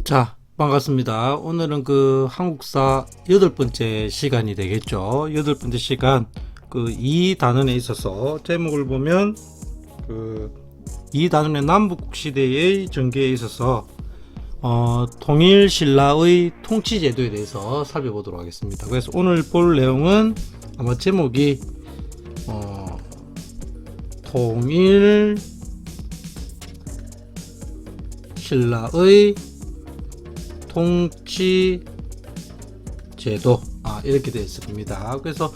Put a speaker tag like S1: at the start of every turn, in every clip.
S1: 자, 반갑습니다. 오늘은 그 한국사 8번째 시간이 되겠죠. 8번째 시간 그 이단원에 있어서 제목을 보면 그 이단원의 남북국 시대의 전개에 있어서 통일 신라의 통치 제도에 대해서 살펴보도록 하겠습니다. 그래서 오늘 볼 내용은 아마 제목이 통일 신라의 통치 제도 이렇게 되어 있을 겁니다. 그래서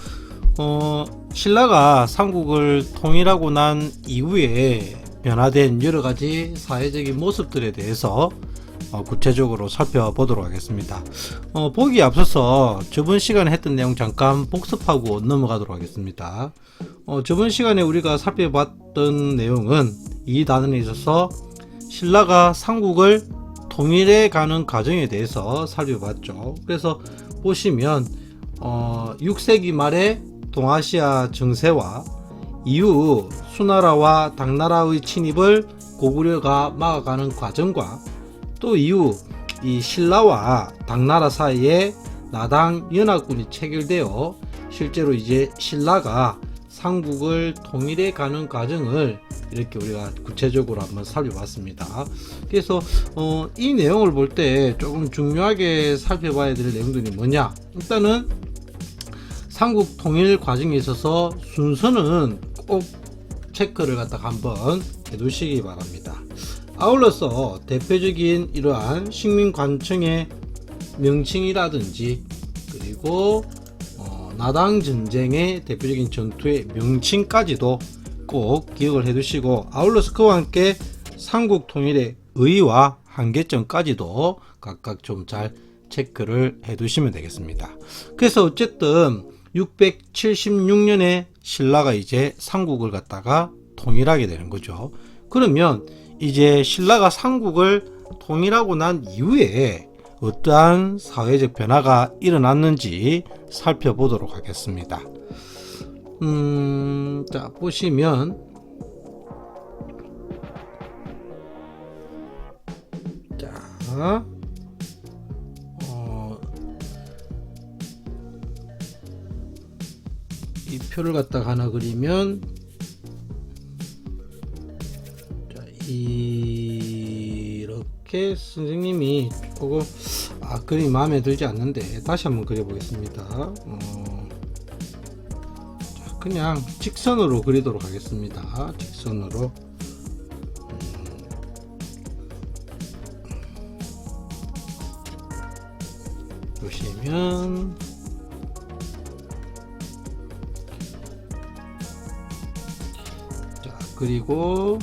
S1: 신라가 삼국을 통일하고 난 이후에 변화된 여러가지 사회적인 모습들에 대해서 구체적으로 살펴보도록 하겠습니다. 보기에 앞서서 저번 시간에 했던 내용 잠깐 복습하고 넘어가도록 하겠습니다. 저번 시간에 우리가 살펴봤던 내용은 이 단원에 있어서 신라가 삼국을 통일해 가는 과정에 대해서 살펴봤죠. 그래서 보시면 6세기 말에 동아시아 정세와 이후 수나라와 당나라의 침입을 고구려가 막아가는 과정과 또 이후 이 신라와 당나라 사이에 나당 연합군이 체결되어 실제로 이제 신라가 삼국을 통일해 가는 과정을 이렇게 우리가 구체적으로 한번 살펴봤습니다. 그래서 이 내용을 볼 때 조금 중요하게 살펴봐야 될 내용들이 뭐냐, 일단은 삼국 통일 과정에 있어서 순서는 꼭 체크를 갖다가 한번 해두시기 바랍니다. 아울러서 대표적인 이러한 식민관청의 명칭이라든지 그리고 나당 전쟁의 대표적인 전투의 명칭까지도 꼭 기억을 해 두시고, 아울러서 그와 함께 삼국 통일의 의의와 한계점까지도 각각 좀 잘 체크를 해 두시면 되겠습니다. 그래서 어쨌든 676년에 신라가 이제 삼국을 갖다가 통일하게 되는 거죠. 그러면 이제 신라가 삼국을 통일하고 난 이후에 어떠한 사회적 변화가 일어났는지 살펴보도록 하겠습니다. 자, 보시면 자, 이 표를 갖다가 하나 그리면 자, 이렇게 선생님이 조금 그림이 마음에 들지 않는데 다시 한번 그려보겠습니다. 그냥 직선으로 그리도록 하겠습니다. 직선으로. 보시면 자, 그리고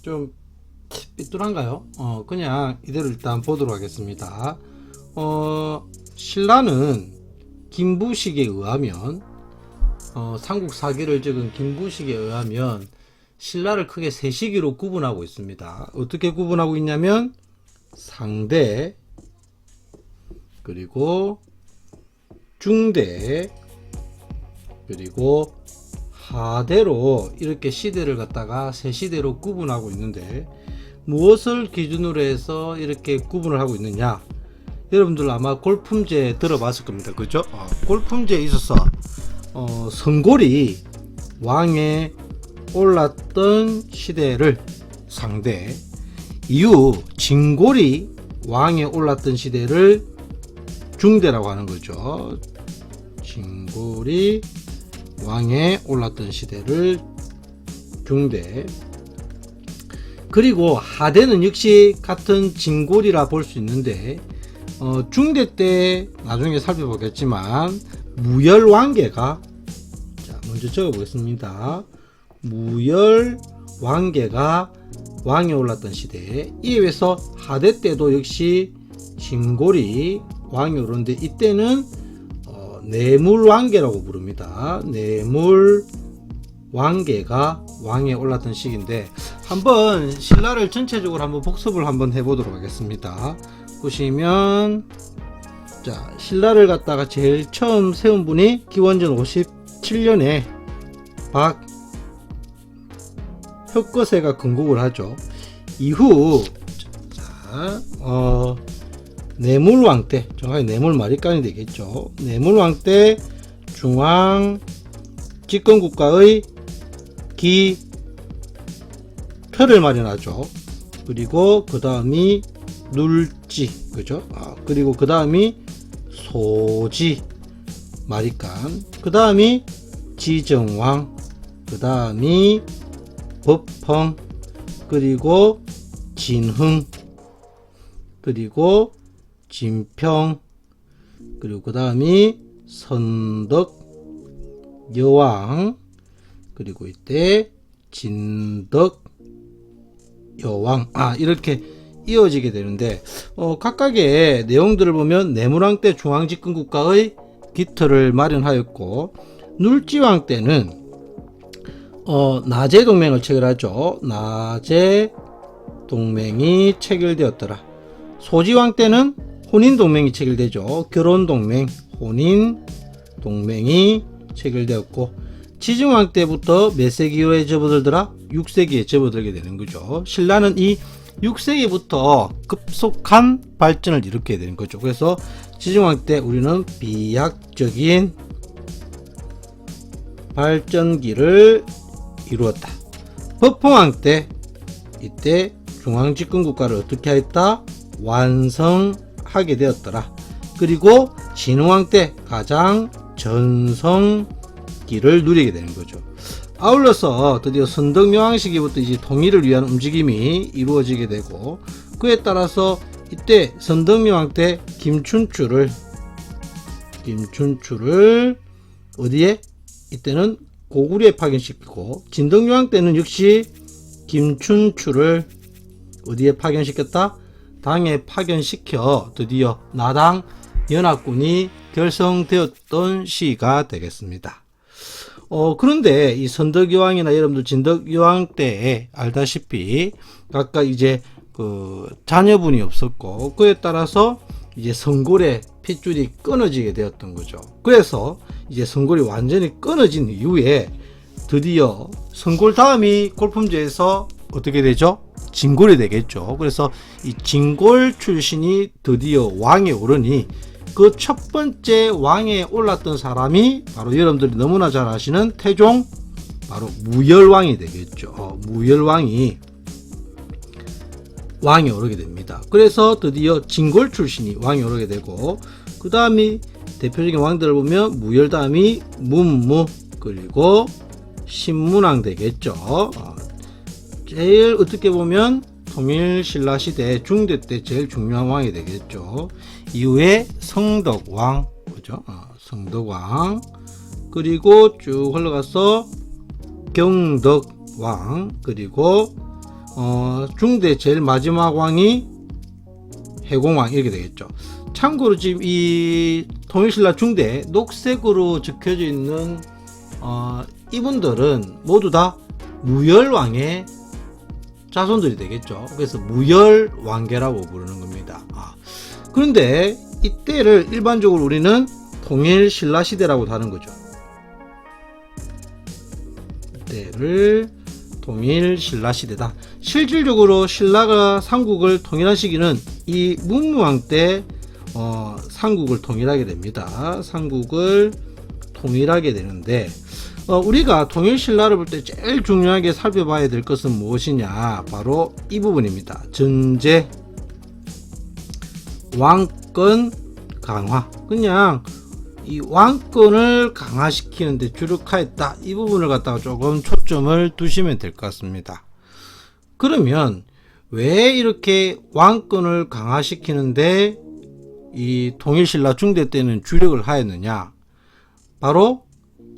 S1: 좀 삐뚤한가요? 그냥 이대로 일단 보도록 하겠습니다. 신라는 김부식에 의하면 삼국 사기를 적은 김부식에 의하면 신라를 크게 세 시기로 구분하고 있습니다. 어떻게 구분하고 있냐면 상대, 그리고 중대, 그리고 하대로 이렇게 시대를 갖다가 세 시대로 구분하고 있는데, 무엇을 기준으로 해서 이렇게 구분을 하고 있느냐, 여러분들 아마 골품제 들어봤을 겁니다. 그죠? 골품제에 있어서 성골이 왕에 올랐던 시대를 상대, 이후 진골이 왕에 올랐던 시대를 중대라고 하는 거죠. 진골이 왕에 올랐던 시대를 중대, 그리고 하대는 역시 같은 진골이라 볼 수 있는데 중대 때 나중에 살펴보겠지만 무열왕계가, 자 먼저 적어보겠습니다. 무열왕계가 왕에 올랐던 시대, 이에 의해서 하대 때도 역시 진골이 왕에 오르는데 이때는 내물왕계라고 부릅니다. 내물왕계가 왕에 올랐던 시기인데, 한번 신라를 전체적으로 한번 복습을 한번 해보도록 하겠습니다. 보시면 자, 신라를 갖다가 제일 처음 세운 분이 기원전 7년에 혁거세가 건국을 하죠. 이후 내물왕 때, 정확히 내물마리간이 되겠죠. 내물왕 때 중앙 집권국가의 기표를 마련하죠. 그리고 그 다음이 눌지, 그죠? 그리고 그 다음이 소지 마리간, 그 다음이 지정왕, 그 다음이 법펑, 그리고 진흥, 그리고 진평, 그리고 그 다음이 선덕 여왕, 그리고 이때 진덕 여왕, 이렇게 이어지게 되는데, 각각의 내용들을 보면 내물왕 때 중앙집권국가의 기틀을 마련하였고, 눌지왕 때는 나제 동맹을 체결하죠. 나제 동맹이 체결되었더라. 소지왕 때는 혼인 동맹이 체결되죠. 결혼 동맹, 혼인 동맹이 체결되었고, 지정왕 때부터 몇 세기에 접어들더라? 6세기에 접어들게 되는 거죠. 신라는 이 6세기부터 급속한 발전을 일으키게 되는 거죠. 그래서 지정왕 때 우리는 비약적인 발전기를 이루었다. 법흥왕 때, 이때 중앙집권국가를 어떻게 했다? 완성하게 되었더라. 그리고 진흥왕 때 가장 전성기를 누리게 되는 거죠. 아울러서 드디어 선덕여왕 시기부터 이제 통일을 위한 움직임이 이루어지게 되고, 그에 따라서 이때 선덕여왕 때 김춘추를 어디에? 이때는 고구려에 파견시키고, 진덕여왕 때는 역시 김춘추를 어디에 파견시켰다? 당에 파견시켜 드디어 나당 연합군이 결성되었던 시기가 되겠습니다. 그런데 이 선덕여왕이나 여러분들 진덕여왕 때에 알다시피 각각 이제 그 자녀분이 없었고, 그에 따라서 이제 성골의 핏줄이 끊어지게 되었던 거죠. 그래서 이제 성골이 완전히 끊어진 이후에 드디어 성골 다음이 골품제에서 어떻게 되죠? 진골이 되겠죠. 그래서 이 진골 출신이 드디어 왕에 오르니, 그 첫 번째 왕에 올랐던 사람이 바로 여러분들이 너무나 잘 아시는 태종 바로 무열왕이 되겠죠. 무열왕이 왕에 오르게 됩니다. 그래서 드디어 진골 출신이 왕에 오르게 되고, 그 다음이 대표적인 왕들을 보면 무열 다음이 문무, 그리고 신문왕 되겠죠. 제일 어떻게 보면 통일신라 시대 중대 때 제일 중요한 왕이 되겠죠. 이후에 성덕왕, 그죠? 성덕왕, 그리고 쭉 흘러가서 경덕왕, 그리고 중대 제일 마지막 왕이 해공왕, 이렇게 되겠죠. 참고로 지금 이 통일신라 중대 녹색으로 적혀져 있는 이분들은 모두 다 무열왕의 자손들이 되겠죠. 그래서 무열왕계라고 부르는 겁니다. 그런데 이때를 일반적으로 우리는 통일신라 시대라고 하는 거죠. 이때를 통일신라 시대다. 실질적으로 신라가 삼국을 통일한 시기는 이 문무왕 때 삼국을 통일하게 됩니다. 삼국을 통일하게 되는데, 우리가 통일신라를 볼 때 제일 중요하게 살펴봐야 될 것은 무엇이냐? 바로 이 부분입니다. 전제, 왕권 강화. 그냥 이 왕권을 강화시키는데 주력하였다. 이 부분을 갖다가 조금 초점을 두시면 될 것 같습니다. 그러면 왜 이렇게 왕권을 강화시키는데 이 통일신라 중대 때는 주력을 하였느냐? 바로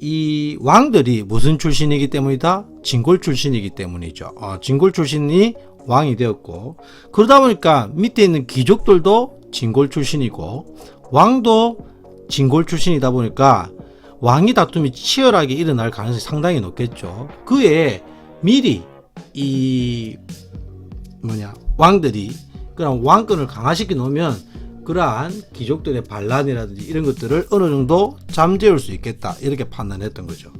S1: 이 왕들이 무슨 출신이기 때문이다? 진골 출신이기 때문이죠. 진골 출신이 왕이 되었고, 그러다 보니까 밑에 있는 귀족들도 진골 출신이고, 왕도 진골 출신이다 보니까 왕위 다툼이 치열하게 일어날 가능성이 상당히 높겠죠. 그에 미리 이 왕들이 그냥 왕권을 강화시켜 놓으면 그러한 귀족들의 반란이라든지 이런 것들을 어느 정도 잠재울 수 있겠다, 이렇게 판단했던 거죠.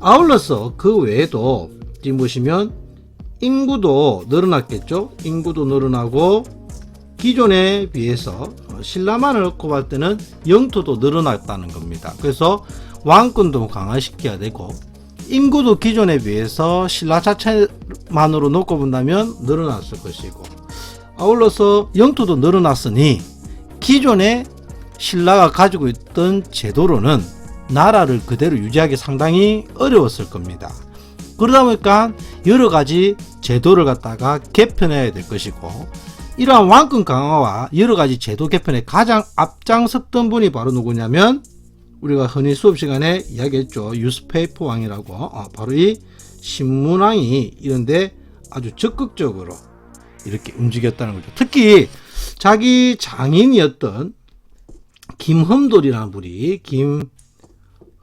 S1: 아울러서 그 외에도 지금 보시면 인구도 늘어났겠죠. 인구도 늘어나고 기존에 비해서 신라만을 놓고 봤을 때는 영토도 늘어났다는 겁니다. 그래서 왕권도 강화시켜야 되고 인구도 기존에 비해서 신라 자체만으로 놓고 본다면 늘어났을 것이고, 아울러서 영토도 늘어났으니 기존에 신라가 가지고 있던 제도로는 나라를 그대로 유지하기 상당히 어려웠을 겁니다. 그러다 보니까 여러 가지 제도를 갖다가 개편해야 될 것이고, 이러한 왕권 강화와 여러 가지 제도 개편에 가장 앞장섰던 분이 바로 누구냐면, 우리가 흔히 수업 시간에 이야기했죠. 뉴스페이퍼 왕이라고. 바로 이 신문왕이 이런데 아주 적극적으로 이렇게 움직였다는 거죠. 특히 자기 장인이었던 김흠돌이라는 분이,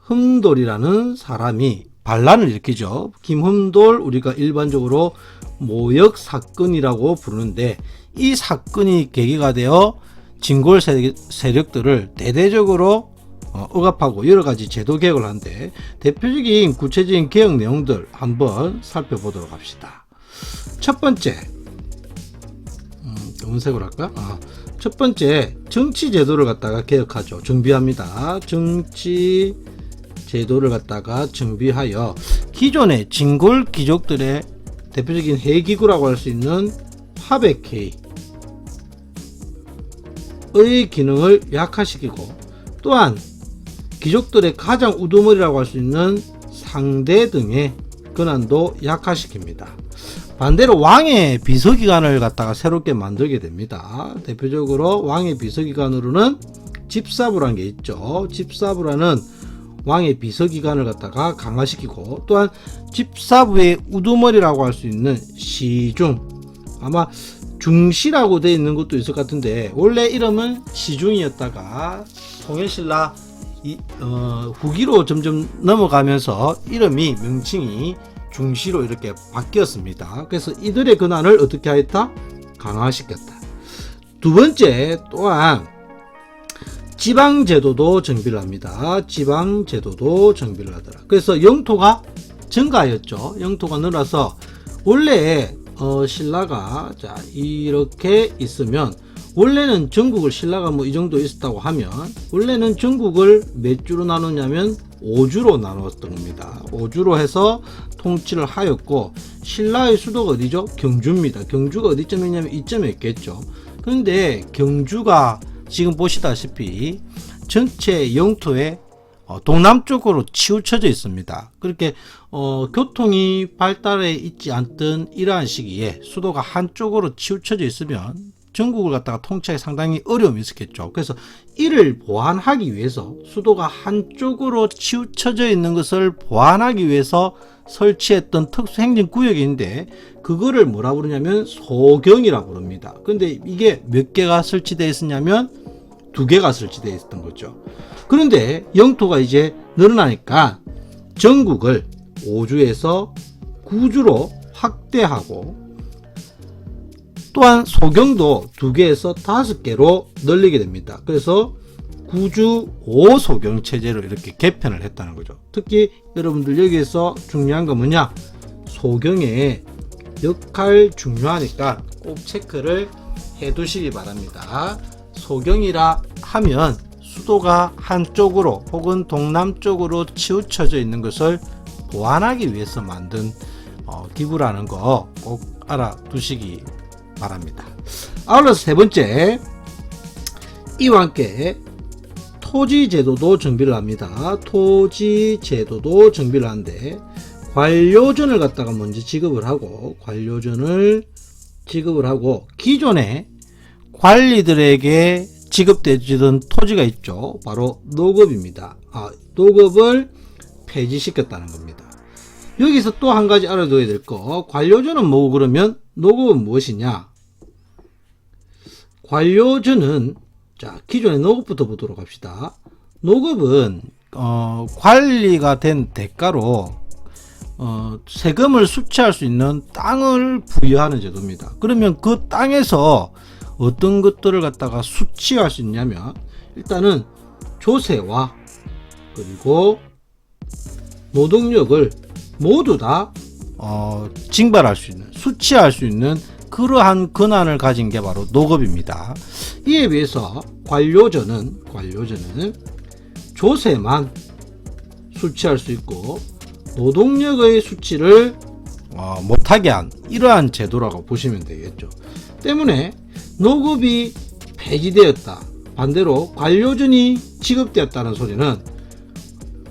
S1: 김흠돌이라는 사람이 반란을 일으키죠. 김흠돌, 우리가 일반적으로 모역 사건이라고 부르는데, 이 사건이 계기가 되어 진골 세력들을 대대적으로 억압하고 여러 가지 제도 개혁을 하는데, 대표적인 구체적인 개혁 내용들 한번 살펴보도록 합시다. 첫 번째, 검은색으로 할까? 첫 번째, 정치 제도를 갖다가 개혁하죠. 정비합니다. 정치 제도를 갖다가 정비하여 기존의 진골 귀족들의 대표적인 해기구라고 할 수 있는 화백회의 의 기능을 약화시키고, 또한 귀족들의 가장 우두머리라고 할 수 있는 상대 등의 권한도 약화시킵니다. 반대로 왕의 비서기관을 갖다가 새롭게 만들게 됩니다. 대표적으로 왕의 비서기관으로는 집사부라는 게 있죠. 집사부라는 왕의 비서기관을 갖다가 강화시키고, 또한 집사부의 우두머리라고 할 수 있는 시중, 아마 중시라고 되어 있는 것도 있을 것 같은데, 원래 이름은 시중이었다가 통일신라 후기로 점점 넘어가면서 이름이, 명칭이 중시로 이렇게 바뀌었습니다. 그래서 이들의 권한을 어떻게 하였다? 강화시켰다. 두 번째, 또한 지방제도도 정비를 합니다. 지방제도도 정비를 하더라. 그래서 영토가 증가하였죠. 영토가 늘어서 원래 신라가 자 이렇게 있으면, 원래는 전국을 신라가 뭐 이 정도 있었다고 하면, 원래는 전국을 몇 주로 나누냐면 5주로 나누었던 겁니다. 5주로 해서 통치를 하였고, 신라의 수도가 어디죠? 경주입니다. 경주가 어디쯤에 있냐면 이쯤에 있겠죠. 그런데 경주가 지금 보시다시피 전체 영토의 동남쪽으로 치우쳐져 있습니다. 그렇게 교통이 발달해 있지 않던 이러한 시기에 수도가 한쪽으로 치우쳐져 있으면 전국을 갖다가 통치하기 상당히 어려움이 있었겠죠. 그래서 이를 보완하기 위해서, 수도가 한쪽으로 치우쳐져 있는 것을 보완하기 위해서 설치했던 특수 행정구역인데, 그거를 뭐라 부르냐면 소경이라 부릅니다. 근데 이게 몇 개가 설치되어 있었냐면 2개가 설치되어 있었던 거죠. 그런데 영토가 이제 늘어나니까 전국을 5주에서 9주로 확대하고, 또한 소경도 2개에서 5개로 늘리게 됩니다. 그래서 9주 5소경 체제로 이렇게 개편을 했다는 거죠. 특히 여러분들 여기에서 중요한 건 뭐냐? 소경의 역할 중요하니까 꼭 체크를 해 두시기 바랍니다. 소경이라 하면 수도가 한쪽으로 혹은 동남쪽으로 치우쳐져 있는 것을 보완하기 위해서 만든 기구라는 거 꼭 알아두시기 바랍니다. 아울러서 세 번째, 이와 함께 토지제도도 정비를 합니다. 토지제도도 정비를 하는데, 관료전을 갖다가 먼저 지급을 하고, 기존에 관리들에게 지급되던 토지가 있죠. 바로 노급입니다. 노급을 폐지시켰다는 겁니다. 여기서 또 한 가지 알아둬야 될 거, 관료전은 뭐고 그러면 노급은 무엇이냐? 관료전은, 자, 기존의 노급부터 보도록 합시다. 노급은 관리가 된 대가로 세금을 수취할 수 있는 땅을 부여하는 제도입니다. 그러면 그 땅에서 어떤 것들을 갖다가 수치할 수 있냐면, 일단은 조세와 그리고 노동력을 모두 다 징발할 수 있는, 수치할 수 있는 그러한 권한을 가진 게 바로 노급입니다. 이에 비해서 관료제는 조세만 수치할 수 있고 노동력의 수치를 못하게 한 이러한 제도라고 보시면 되겠죠. 때문에 노급이 폐지되었다, 반대로 관료전이 지급되었다는 소리는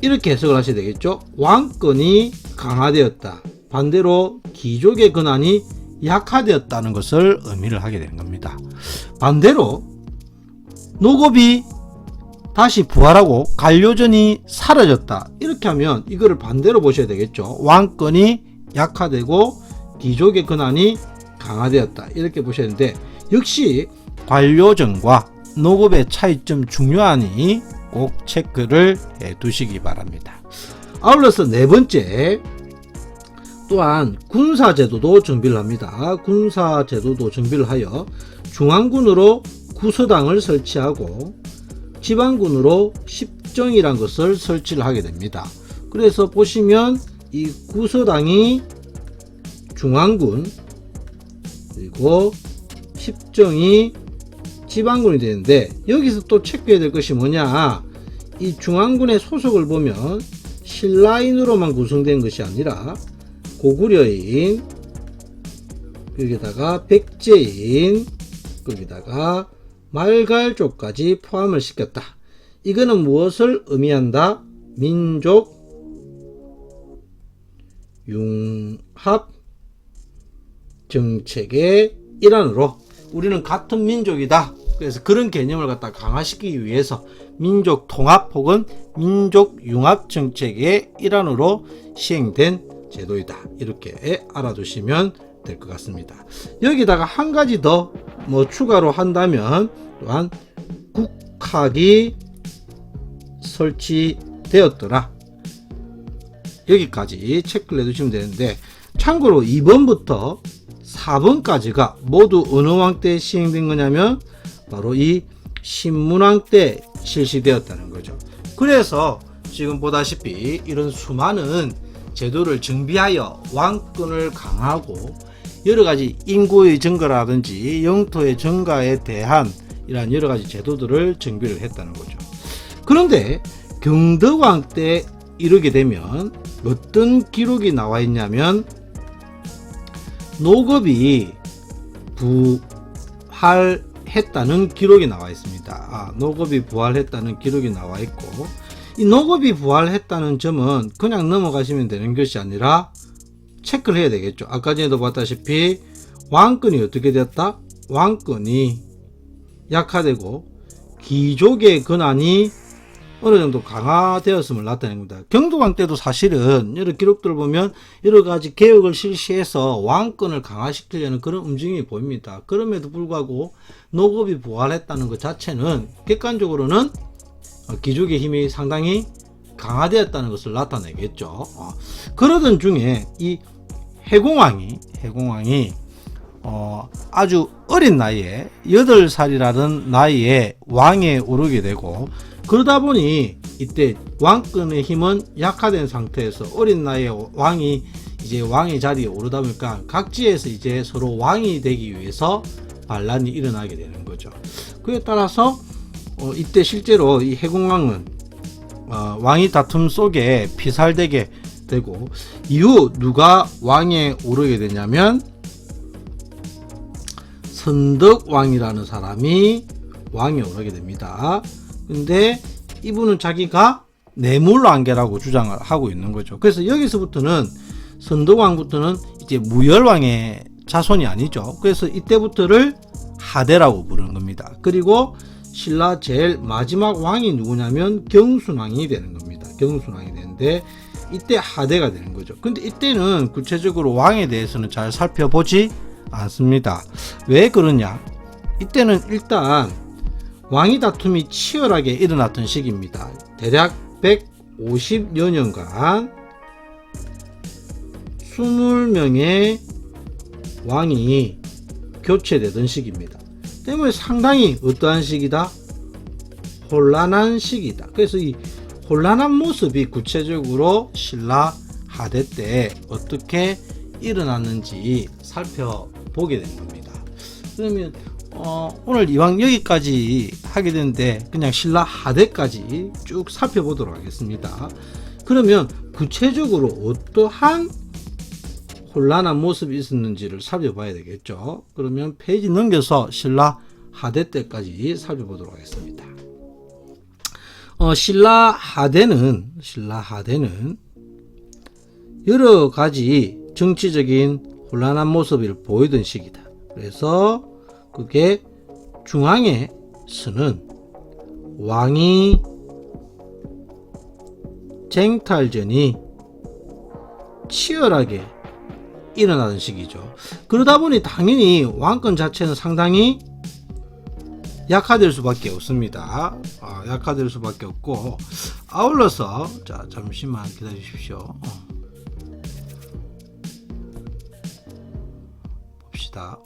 S1: 이렇게 해석을 하셔야 되겠죠. 왕권이 강화되었다, 반대로 귀족의 권한이 약화되었다는 것을 의미를 하게 되는 겁니다. 반대로 노급이 다시 부활하고 관료전이 사라졌다, 이렇게 하면 이거를 반대로 보셔야 되겠죠. 왕권이 약화되고 귀족의 권한이 강화되었다, 이렇게 보셔야 되는데, 역시 관료전과 노급의 차이점 중요하니 꼭 체크를 해 두시기 바랍니다. 아울러서 네 번째, 또한 군사제도도 정비를 합니다. 군사제도도 정비를 하여 중앙군으로 구서당을 설치하고 지방군으로 십정이란 것을 설치를 하게 됩니다. 그래서 보시면 이 구서당이 중앙군, 그리고 십정이 지방군이 되는데, 여기서 또 체크해야 될 것이 뭐냐, 이 중앙군의 소속을 보면 신라인으로만 구성된 것이 아니라 고구려인, 여기다가 백제인, 거기다가 말갈족까지 포함을 시켰다. 이거는 무엇을 의미한다? 민족 융합 정책의 일환으로 우리는 같은 민족이다, 그래서 그런 개념을 갖다 강화시키기 위해서 민족 통합 혹은 민족 융합 정책의 일환으로 시행된 제도이다, 이렇게 알아두시면 될 것 같습니다. 여기다가 한 가지 더 추가로 한다면, 또한 국학이 설치되었더라, 여기까지 체크를 해두시면 되는데, 참고로 2번부터 4번까지가 모두 어느 왕 때 시행된 거냐면 바로 이 신문왕 때 실시되었다는 거죠. 그래서 지금 보다시피 이런 수많은 제도를 정비하여 왕권을 강화하고 여러가지 인구의 증가라든지 영토의 증가에 대한 이러한 여러가지 제도들을 정비를 했다는 거죠. 그런데 경덕왕 때 이르게 되면 어떤 기록이 나와 있냐면, 노급이 부활했다는 기록이 나와 있습니다. 노급이 부활했다는 기록이 나와 있고, 이 노급이 부활했다는 점은 그냥 넘어가시면 되는 것이 아니라 체크를 해야 되겠죠. 아까 전에도 봤다시피 왕권이 어떻게 되었다? 왕권이 약화되고 귀족의 권한이 어느 정도 강화되었음을 나타낸 겁니다. 경도왕 때도 사실은 여러 기록들을 보면 여러 가지 개혁을 실시해서 왕권을 강화시키려는 그런 움직임이 보입니다. 그럼에도 불구하고 노급이 부활했다는 것 자체는 객관적으로는 귀족의 힘이 상당히 강화되었다는 것을 나타내겠죠. 그러던 중에 이 해공왕이 아주 어린 나이에 8살이라는 나이에 왕에 오르게 되고, 그러다 보니 이때 왕권의 힘은 약화된 상태에서 어린 나이에 왕이 이제 왕의 자리에 오르다 보니까 각지에서 이제 서로 왕이 되기 위해서 반란이 일어나게 되는 거죠. 그에 따라서 이때 실제로 이 해공왕은 왕위 다툼 속에 피살되게 되고, 이후 누가 왕에 오르게 되냐면 선덕왕이라는 사람이 왕에 오르게 됩니다. 근데 이분은 자기가 뇌물왕개라고 주장을 하고 있는 거죠. 그래서 여기서부터는 선덕왕부터는 이제 무열왕의 자손이 아니죠. 그래서 이때부터를 하대라고 부르는 겁니다. 그리고 신라 제일 마지막 왕이 누구냐면 경순왕이 되는 겁니다. 경순왕이 되는데 이때 하대가 되는 거죠. 근데 이때는 구체적으로 왕에 대해서는 잘 살펴보지 않습니다. 왜 그러냐? 이때는 일단 왕위 다툼이 치열하게 일어났던 시기입니다. 대략 150여 년간 20명의 왕이 교체되던 시기입니다. 때문에 상당히 어떠한 시기다? 혼란한 시기다. 그래서 이 혼란한 모습이 구체적으로 신라 하대 때 어떻게 일어났는지 살펴보게 된 겁니다. 그러면 오늘 이왕 여기까지 하게 되는데 그냥 신라 하대까지 쭉 살펴보도록 하겠습니다. 그러면 구체적으로 어떠한 혼란한 모습이 있었는지를 살펴봐야 되겠죠. 그러면 페이지 넘겨서 신라 하대 때까지 살펴보도록 하겠습니다. 신라 하대는 여러 가지 정치적인 혼란한 모습을 보이던 시기다. 그래서 그게 중앙에서는 왕위 쟁탈전이 치열하게 일어나던 시기죠. 그러다 보니 당연히 왕권 자체는 상당히 약화될 수밖에 없습니다. 약화될 수밖에 없고, 아울러서 자 잠시만 기다려 주십시오. 봅시다.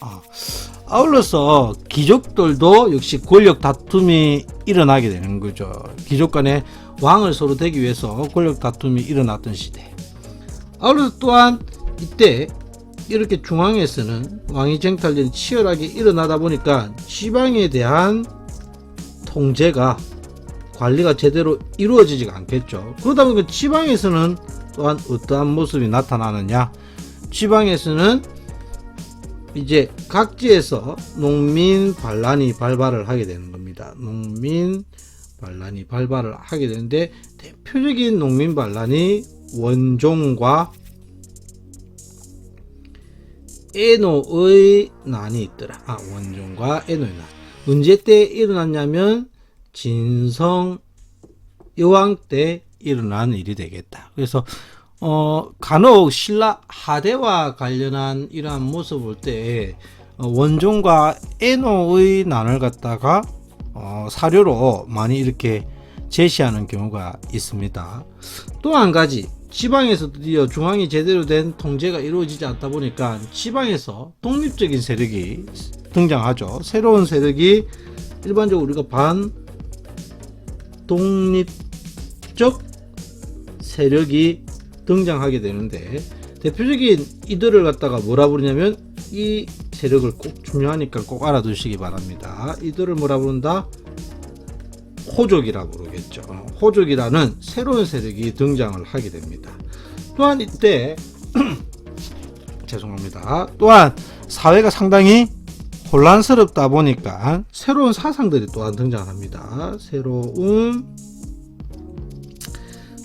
S1: 아울러서 귀족들도 역시 권력 다툼이 일어나게 되는 거죠. 귀족 간에 왕을 서로 되기 위해서 권력 다툼이 일어났던 시대. 아울러서 또한 이때 이렇게 중앙에서는 왕위 쟁탈전이 치열하게 일어나다 보니까 지방에 대한 통제가 관리가 제대로 이루어지지가 않겠죠. 그러다 보니까 지방에서는 또한 어떠한 모습이 나타나느냐, 지방에서는 이제 각지에서 농민 반란이 발발을 하게 되는 겁니다. 농민 반란이 발발을 하게 되는데 대표적인 농민 반란이 원종과 에노의 난이 있더라. 원종과 에노의 난. 언제 때 일어났냐면 진성 여왕 때 일어난 일이 되겠다. 그래서 간혹 신라 하대와 관련한 이러한 모습을 볼 때 원종과 에노의 난을 갖다가 사료로 많이 이렇게 제시하는 경우가 있습니다. 또 한 가지, 지방에서 드디어 중앙이 제대로 된 통제가 이루어지지 않다 보니까 지방에서 독립적인 세력이 등장하죠. 새로운 세력이 일반적으로 우리가 반독립적 세력이 등장하게 되는데, 대표적인 이들을 갖다가 뭐라 부르냐면, 이 세력을 꼭 중요하니까 꼭 알아두시기 바랍니다. 이들을 뭐라 부른다? 호족이라고 부르겠죠. 호족이라는 새로운 세력이 등장을 하게 됩니다. 또한 이때 죄송합니다. 또한 사회가 상당히 혼란스럽다 보니까 새로운 사상들이 또한 등장합니다. 새로운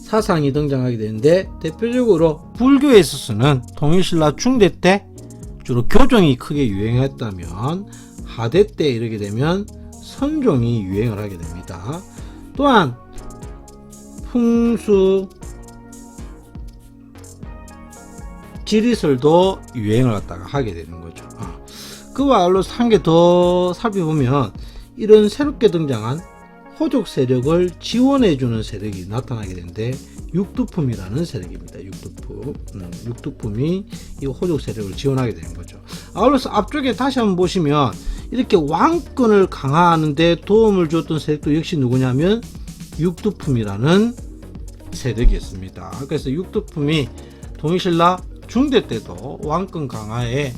S1: 사상이 등장하게 되는데, 대표적으로 불교에 있어서는 통일신라 중대 때 주로 교종이 크게 유행했다면, 하대 때 이르게 되면 선종이 유행을 하게 됩니다. 또한 풍수 지리설도 유행을 갖다가 하게 되는 거죠. 그와 아울러서 한 개 더 살펴보면, 이런 새롭게 등장한 호족 세력을 지원해주는 세력이 나타나게 되는데, 육두품이라는 세력입니다. 육두품이 이 호족 세력을 지원하게 되는 거죠. 아울러서 앞쪽에 다시 한번 보시면, 이렇게 왕권을 강화하는데 도움을 줬던 세력도 역시 누구냐면 육두품이라는 세력이었습니다. 그래서 육두품이 통일신라 중대 때도 왕권 강화에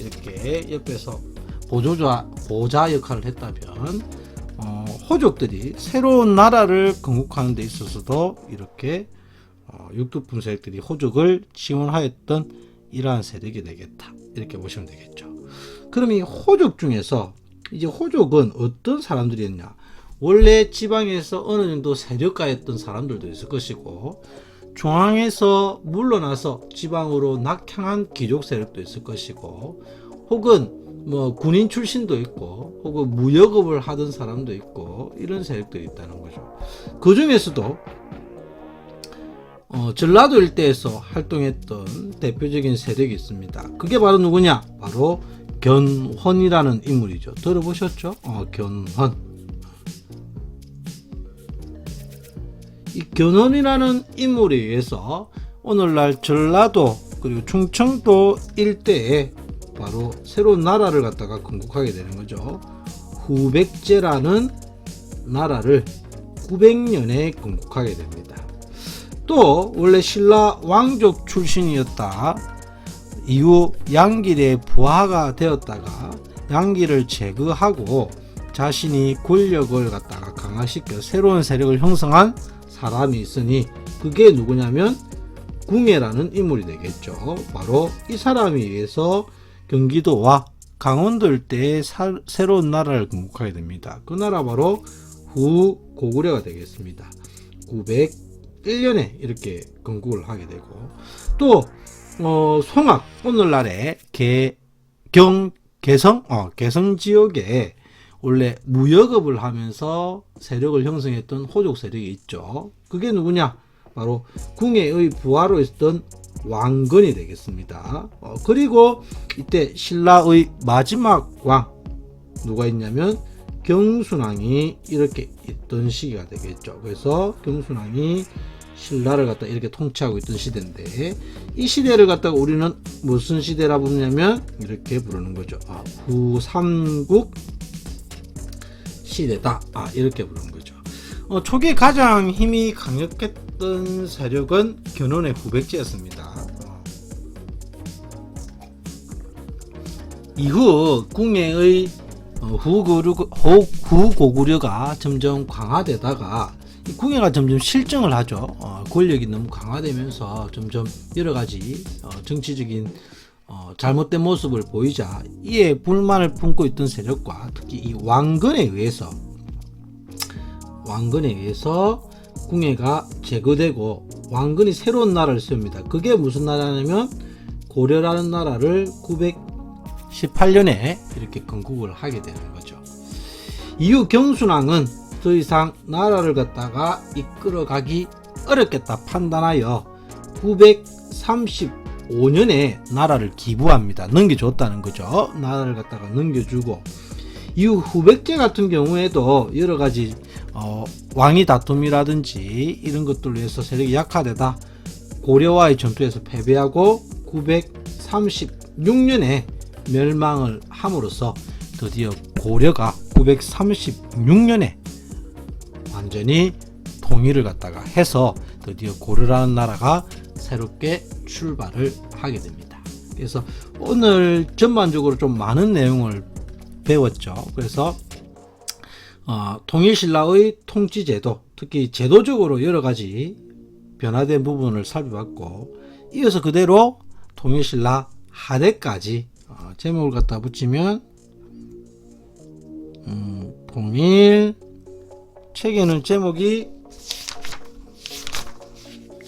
S1: 이렇게 옆에서 보좌 역할을 했다면, 호족들이 새로운 나라를 건국하는 데 있어서도 이렇게 육두품 세력들이 호족을 지원하였던 이러한 세력이 되겠다. 이렇게 보시면 되겠죠. 그럼 이 호족 중에서 이제 호족은 어떤 사람들이었냐? 원래 지방에서 어느 정도 세력가였던 사람들도 있을 것이고, 중앙에서 물러나서 지방으로 낙향한 귀족 세력도 있을 것이고, 혹은 뭐 군인 출신도 있고, 혹은 무역업을 하던 사람도 있고, 이런 세력들이 있다는 거죠. 그 중에서도 전라도 일대에서 활동했던 대표적인 세력이 있습니다. 그게 바로 누구냐? 바로 견훤이라는 인물이죠. 들어보셨죠? 견훤. 이 견훤이라는 인물에 의해서 오늘날 전라도 그리고 충청도 일대에 바로 새로운 나라를 갖다가 건국하게 되는 거죠. 후백제라는 나라를 900년에 건국하게 됩니다. 또 원래 신라 왕족 출신이었다. 이후 양길의 부하가 되었다가 양길을 제거하고 자신이 권력을 갖다가 강화시켜 새로운 세력을 형성한 사람이 있으니 그게 누구냐면 궁예라는 인물이 되겠죠. 바로 이 사람에 의해서 경기도와 강원도 일대에 새로운 나라를 건국하게 됩니다. 그 나라 바로 후고구려가 되겠습니다. 901년에 이렇게 건국을 하게 되고, 또 송악, 오늘날의 개성 지역에 원래 무역업을 하면서 세력을 형성했던 호족 세력이 있죠. 그게 누구냐? 바로 궁예의 부하로 있었던 왕건이 되겠습니다. 그리고 이때 신라의 마지막 왕 누가 있냐면 경순왕이 이렇게 있던 시기가 되겠죠. 그래서 경순왕이 신라를 갖다 이렇게 통치하고 있던 시대인데, 이 시대를 갖다가 우리는 무슨 시대라 부르냐면 이렇게 부르는 거죠. 후삼국 시대다. 이렇게 부르는 거죠. 초기에 가장 힘이 강력했던 세력은 견훤의 후백제였습니다. 이후 궁예의 후고구려가 점점 강화되다가 이 궁예가 점점 실정을 하죠. 권력이 너무 강화되면서 점점 여러가지 정치적인 잘못된 모습을 보이자 이에 불만을 품고 있던 세력과 특히 이 왕건에 의해서 궁예가 제거되고 왕건이 새로운 나라를 세웁니다. 그게 무슨 나라냐면 고려라는 나라를 918년에 이렇게 건국을 하게 되는 거죠. 이후 경순왕은 더 이상 나라를 갖다가 이끌어가기 어렵겠다 판단하여 935년에 나라를 기부합니다. 넘겨줬다는 거죠. 나라를 갖다가 넘겨주고, 이후 후백제 같은 경우에도 여러가지 왕위 다툼이라든지 이런 것들로 해서 세력이 약화되다 고려와의 전투에서 패배하고 936년에 멸망을 함으로써 드디어 고려가 936년에 완전히 통일을 갖다가 해서 드디어 고려라는 나라가 새롭게 출발을 하게 됩니다. 그래서 오늘 전반적으로 좀 많은 내용을 배웠죠. 그래서 통일신라의 통치제도, 특히 제도적으로 여러가지 변화된 부분을 살펴봤고, 이어서 그대로 통일신라 하대까지 제목을 갖다 붙이면 통일, 책에는 제목이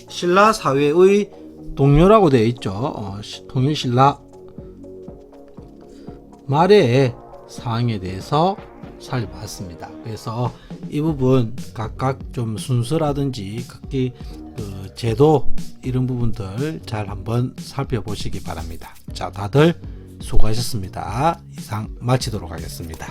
S1: 신라 사회의 동료라고 되어 있죠. 통일신라 말의 사항에 대해서 살펴봤습니다. 그래서 이 부분 각각 좀 순서라든지 각기 그 제도 이런 부분들 잘 한번 살펴보시기 바랍니다. 자, 다들 수고하셨습니다. 이상 마치도록 하겠습니다.